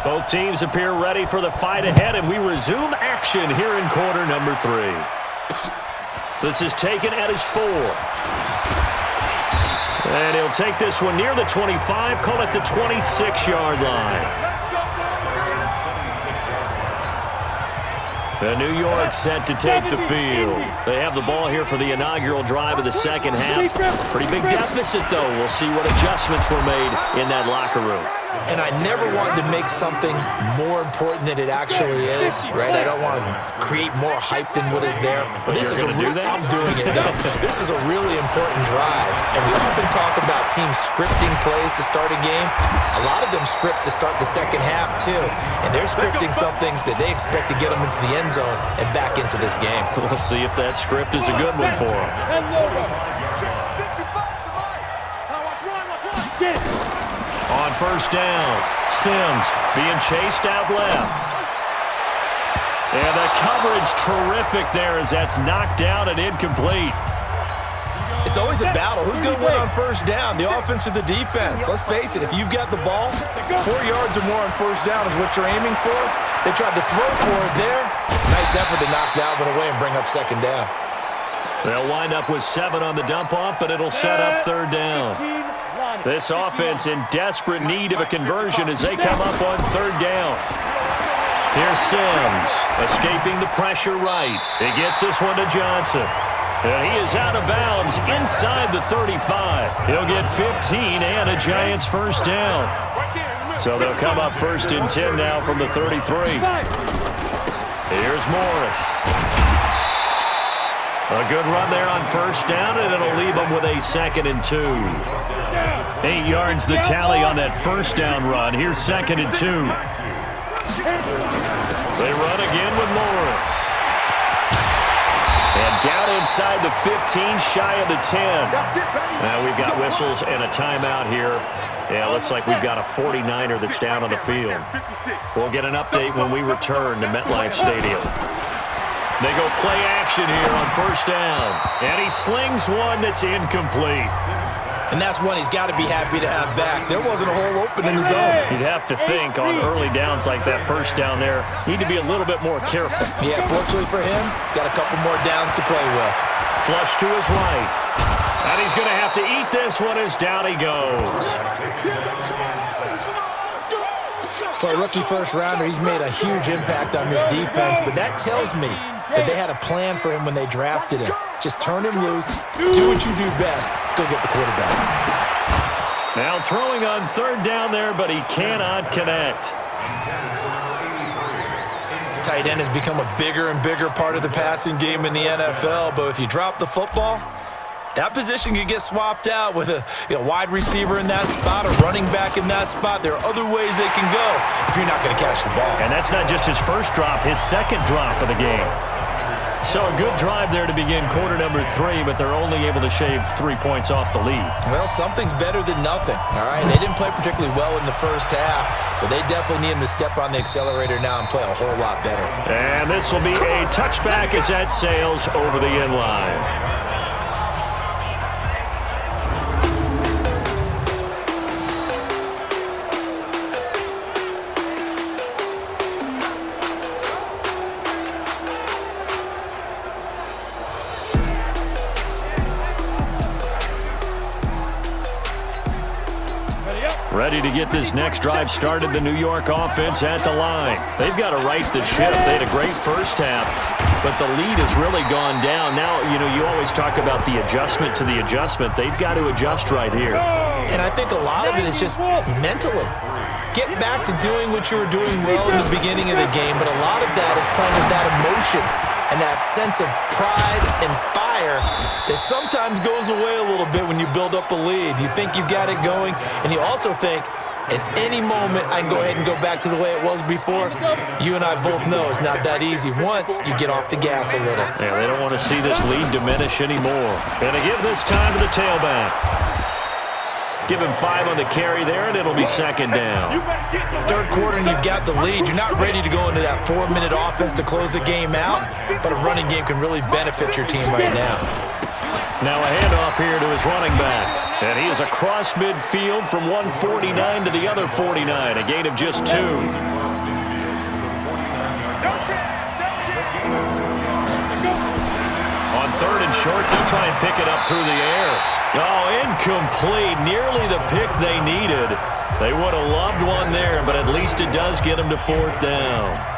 Both teams appear ready for the fight ahead, and we resume action here in quarter number 3. This is taken at his 4. And he'll take this one near the 25, call it the 26-yard line. The New York set to take the field. They have the ball here for the inaugural drive of the second half. Pretty big deficit, though. We'll see what adjustments were made in that locker room. And I never wanted to make something more important than it actually is, right? I don't want to create more hype than what is there. But this is I'm doing it. No, this is a really important drive. And we often talk about teams scripting plays to start a game. A lot of them script to start the second half, too. And they're scripting something that they expect to get them into the end zone and back into this game. We'll see if that script is a good one for them. On first down, Sims being chased out left. And the coverage terrific there as that's knocked down and incomplete. It's always a battle. Who's going to win on first down, the offense or the defense? Let's face it, if you've got the ball, 4 yards or more on first down is what you're aiming for. They tried to throw for it there. Nice effort to knock that one away and bring up second down. They'll wind up with 7 on the dump-off, but it'll set up third down. This offense in desperate need of a conversion as they come up on third down. Here's Sims, escaping the pressure right. He gets this one to Johnson. And he is out of bounds inside the 35. He'll get 15 and a Giants first down. So they'll come up first and 10 now from the 33. Here's Morris. A good run there on first down, and it'll leave them with a 2nd and 2. 8 yards the tally on that first down run. Here's 2nd and 2. They run again with Morris. And down inside the 15, shy of the 10. Now we've got whistles and a timeout here. Yeah, looks like we've got a 49er that's down on the field. We'll get an update when we return to MetLife Stadium. They go play action here on first down. And he slings one that's incomplete. And that's one he's got to be happy to have back. There wasn't a hole open in the zone. You'd have to think on early downs like that first down there, need to be a little bit more careful. Yeah, fortunately for him, got a couple more downs to play with. Flush to his right. And he's going to have to eat this one as down he goes. For a rookie first-rounder, he's made a huge impact on this defense, but that tells me that they had a plan for him when they drafted him. Just turn him loose, do what you do best, go get the quarterback. Now throwing on third down there, but he cannot connect. Tight end has become a bigger and bigger part of the passing game in the NFL, but if you drop the football, that position could get swapped out with a wide receiver in that spot, a running back in that spot. There are other ways they can go if you're not going to catch the ball. And that's not just his first drop, his second drop of the game. So a good drive there to begin quarter number 3, but they're only able to shave 3 points off the lead. Well, something's better than nothing, all right? They didn't play particularly well in the first half, but they definitely need him to step on the accelerator now and play a whole lot better. And this will be a touchback as that sails over the end line. Ready to get this next drive started, the New York offense at the line. They've got to right the ship. They had a great first half, but the lead has really gone down. Now, you always talk about the adjustment to the adjustment. They've got to adjust right here. And I think a lot of it is just mentally. Get back to doing what you were doing well in the beginning of the game, but a lot of that is playing with that emotion and that sense of pride and fire that sometimes goes away a little bit when you build up a lead. You think you've got it going, and you also think, at any moment, I can go ahead and go back to the way it was before. You and I both know it's not that easy once you get off the gas a little. Yeah, they don't want to see this lead diminish anymore. Going to give this time to the tailback. Give him 5 on the carry there, and it'll be second down. Third quarter, and you've got the lead. You're not ready to go into that 4-minute offense to close the game out, but a running game can really benefit your team right now. Now a handoff here to his running back. And he is across midfield from 149 to the other 49, a gain of just 2. On third and short, they'll try and pick it up through the air. Oh, incomplete. Nearly the pick they needed. They would have loved one there, but at least it does get them to fourth down.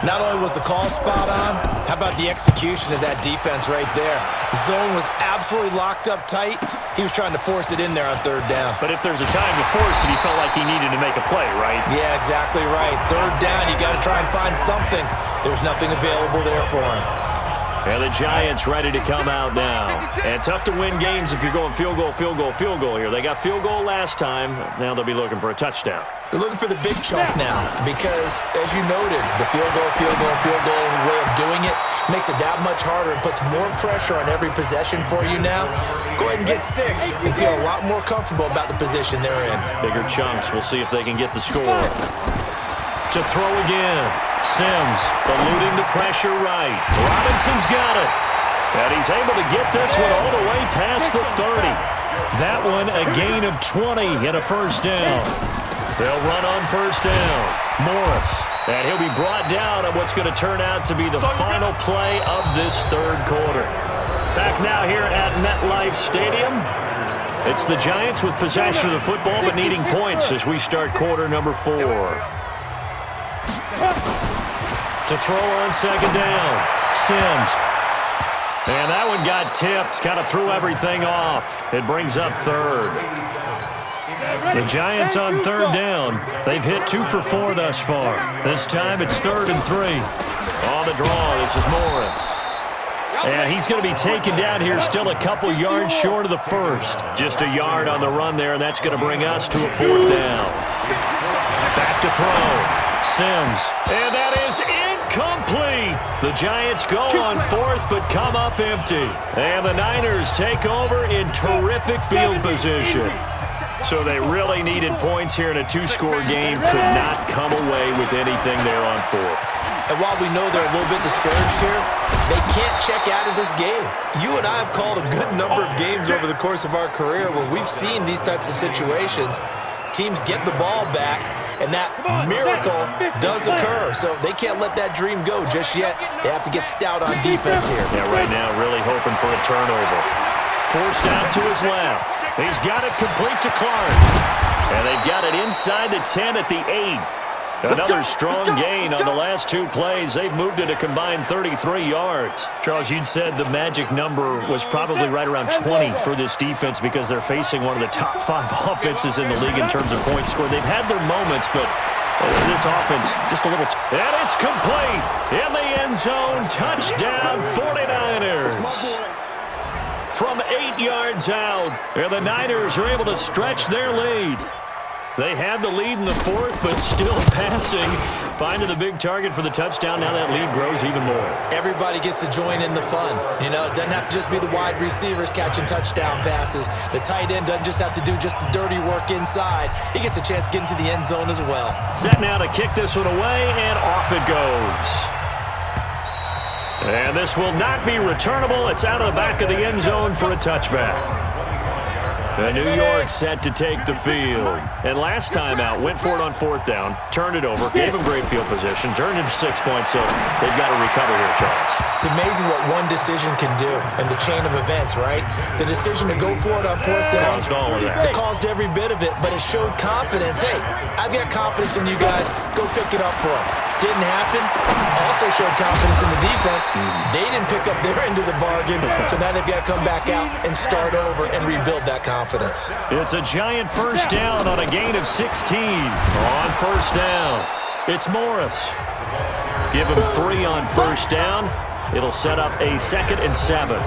Not only was the call spot on, how about the execution of that defense right there? Zone was absolutely locked up tight. He was trying to force it in there on third down. But if there's a time to force it, he felt like he needed to make a play, right? Yeah, exactly right. Third down, you got to try and find something. There's nothing available there for him. And the Giants ready to come out now. And tough to win games if you're going field goal, field goal, field goal here. They got field goal last time. Now they'll be looking for a touchdown. They're looking for the big chunk now because, as you noted, the field goal way of doing it makes it that much harder and puts more pressure on every possession for you now. Go ahead and get 6 and feel a lot more comfortable about the position they're in. Bigger chunks. We'll see if they can get the score. To throw again. Sims eluding the pressure right. Robinson's got it. And he's able to get this one all the way past the 30. That one a gain of 20 and a first down. They'll run on first down. Morris. And he'll be brought down on what's going to turn out to be the final play of this third quarter. Back now here at MetLife Stadium. It's the Giants with possession of the football but needing points as we start quarter number 4. To throw on second down. Sims. And that one got tipped. Kind of threw everything off. It brings up third. The Giants on third down. They've hit 2 for 4 thus far. This time it's 3rd and 3. On the draw, this is Morris. And he's going to be taken down here still a couple yards short of the first. Just a yard on the run there, and that's going to bring us to a 4th down. Back to throw. Sims. And that is incomplete. The Giants go on 4th but come up empty. And the Niners take over in terrific field position. So they really needed points here in a 2-score game. Could not come away with anything there on 4th. And while we know they're a little bit discouraged here, they can't check out of this game. You and I have called a good number of games over the course of our career where we've seen these types of situations. Teams get the ball back, and that miracle does occur. So they can't let that dream go just yet. They have to get stout on defense here. Yeah, right now really hoping for a turnover. Forced out to his left. He's got it complete to Clark. And they've got it inside the 10 at the 8. Another strong gain on the last 2 plays. They've moved it a combined 33 yards. Charles, you'd said the magic number was probably right around 20 for this defense because they're facing one of the top 5 offenses in the league in terms of points scored. They've had their moments, but this offense just a little... And it's complete in the end zone. Touchdown, 49ers. From 8 yards out, and the Niners are able to stretch their lead. They had the lead in the 4th, but still passing. Finding the big target for the touchdown. Now that lead grows even more. Everybody gets to join in the fun. You know, it doesn't have to just be the wide receivers catching touchdown passes. The tight end doesn't just have to do just the dirty work inside. He gets a chance to get into the end zone as well. Set now to kick this one away, and off it goes. And this will not be returnable. It's out of the back of the end zone for a touchback. And New York set to take the field. And last time out, went for it on 4th down, turned it over, gave him great field position, turned into 6 points, so they've got to recover here, Charles. It's amazing what one decision can do in the chain of events, right? The decision to go for it on 4th down. Caused all of that. It caused every bit of it, but it showed confidence. Hey, I've got confidence in you guys. Go pick it up for them. Didn't happen. Also showed confidence in the defense. They didn't pick up their end of the bargain, so now they've got to come back out and start over and rebuild that confidence. It's a Giant first down on a gain of 16. On first down, it's Morris. Give him 3 on first down. It'll set up a 2nd and 7.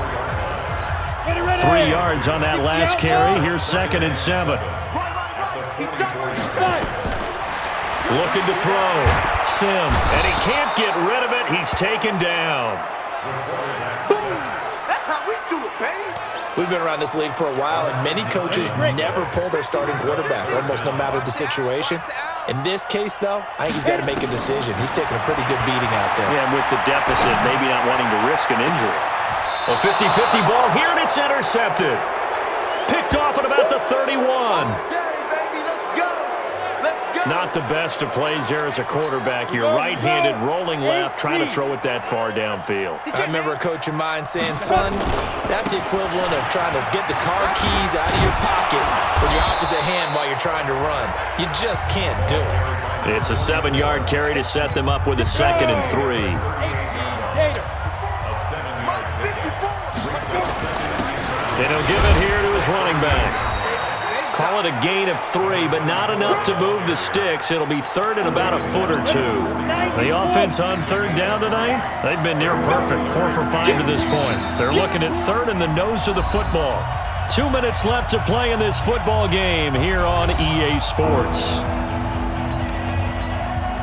3 yards on that last carry. Here's 2nd and 7. Looking to throw. Sim. And he can't get rid of it. He's taken down. That's how we do it, baby. We've been around this league for a while, and many coaches never pull their starting quarterback, almost no matter the situation. In this case, though, I think he's got to make a decision. He's taking a pretty good beating out there. Yeah, and with the deficit, maybe not wanting to risk an injury. A 50-50 ball here, and it's intercepted. Picked picked off at about the 31. Not the best of plays there as a quarterback here. Right-handed, rolling left, trying to throw it that far downfield. I remember a coach of mine saying, son, that's the equivalent of trying to get the car keys out of your pocket with your opposite hand while you're trying to run. You just can't do it. It's a 7-yard carry to set them up with a 2nd and 3. And he'll give it here to his running back. Call it a gain of 3, but not enough to move the sticks. It'll be 3rd and about a foot or 2. The offense on 3rd down tonight, they've been near perfect, 4 for 5 to this point. They're looking at 3rd in the nose of the football. 2 minutes left to play in this football game here on EA Sports.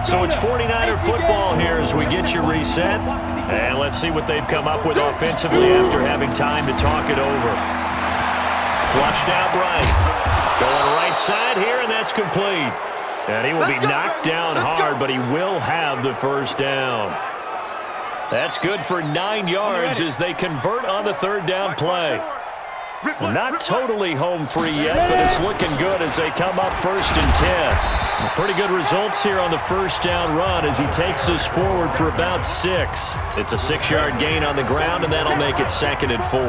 So it's 49er football here as we get you reset. And let's see what they've come up with offensively after having time to talk it over. Flushed out right. Going right side here, and that's complete. And he will be knocked down hard, but he will have the first down. That's good for 9 yards as they convert on the 3rd down play. Well, not totally home free yet, but it's looking good as they come up 1st and 10. Pretty good results here on the 1st down run as he takes us forward for about 6. It's a 6-yard gain on the ground, and that'll make it 2nd and 4.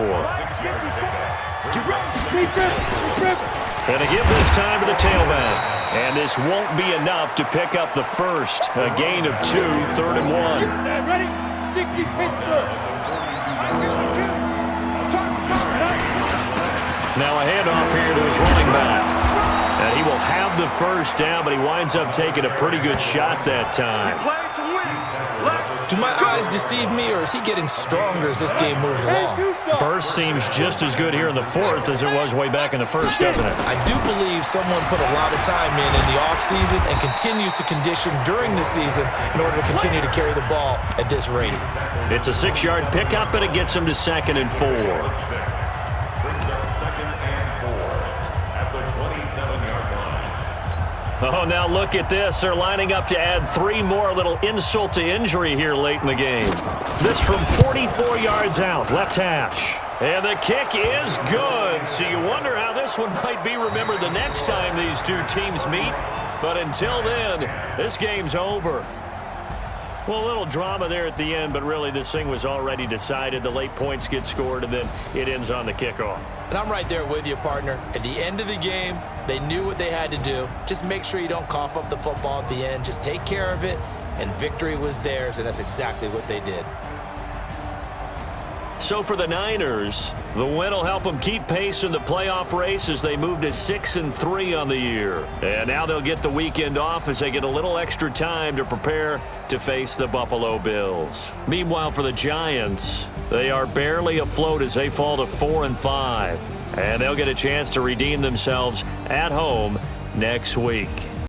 Going to give this time to the tailback. And this won't be enough to pick up the first. A gain of 2, 3rd and 1. Ready? 60 Pittsburgh. Now a handoff here to his running back. And he will have the first down, but he winds up taking a pretty good shot that time. Do my eyes deceive me, or is he getting stronger as this game moves along? Burst seems just as good here in the 4th as it was way back in the 1st, doesn't it? I do believe someone put a lot of time in the offseason and continues to condition during the season in order to continue to carry the ball at this rate. It's a 6-yard pickup, and it gets him to 2nd and 4. Oh, now look at this. They're lining up to add 3 more, a little insult to injury here late in the game. This from 44 yards out, left hash. And the kick is good. So you wonder how this one might be remembered the next time these two teams meet. But until then, this game's over. Well, a little drama there at the end, but really this thing was already decided. The late points get scored, and then it ends on the kickoff. And I'm right there with you, partner. At the end of the game, they knew what they had to do. Just make sure you don't cough up the football at the end. Just take care of it, and victory was theirs, and that's exactly what they did. So for the Niners, the win will help them keep pace in the playoff race as they move to 6-3 on the year. And now they'll get the weekend off as they get a little extra time to prepare to face the Buffalo Bills. Meanwhile, for the Giants, they are barely afloat as they fall to 4-5. And they'll get a chance to redeem themselves at home next week.